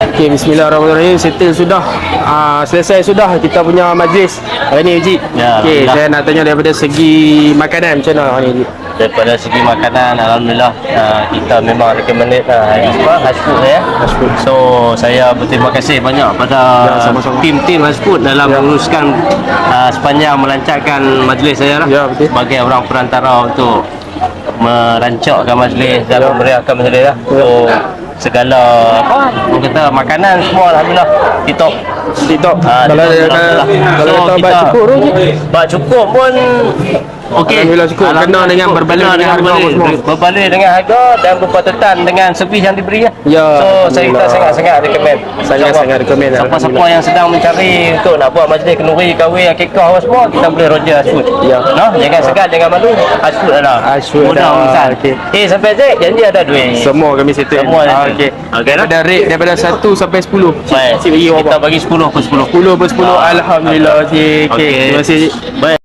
Okey, bismillahirrahmanirrahim. Settle sudah. Selesai sudah kita punya majlis hari ni, Haji. Ya, Okey, alhamdulillah. saya nak tanya daripada segi makanan macam mana hari ni, Haji? Daripada segi makanan, alhamdulillah kita memang recommended Hashfood ya. Hashfood. So saya berterima kasih banyak pada Ya, sama-sama. tim Hashfood dalam menguruskan sepanjang melancarkan majlis saya lah. Ya, betul. Sebagai orang perantara untuk merancangkan majlis dan memeriahkan majlis lah. So segala orang kata makanan semua alhamdulillah TikTok. TikTok. Kalau alhamdulillah. kalau So, kata bak kita- cukup tu, Haji. Bak cukup pun okey. Alhamdulillah cukup. Kena dengan berbalik dengan harga apa semua. Berbalik dengan harga dan berpatutan dengan servis yang diberi lah. Ya, So kita alhamdulillah. sangat-sangat recommend. Sangat-sangat recommend, Siapa-siapa alhamdulillah. yang sedang mencari untuk nak buat majlis kenduri, kahwin, akikah apa semua, kita boleh roja Hashfood. Ya. No, jangan segan, jangan malu. Hashfood adalah. Hashfood Mudah dah. urusan. Okey. Sampai Zek janji ada duit. Semua kami settle. Semua settle. Okey. Okey lah. Daripada rate daripada 1 sampai 10. Baik, Cik bagi kita berapa? bagi 10 per 10. 10 per 10. Alhamdulillah, Cik. Okey. Okey. Terima kasih, Cik. Baik.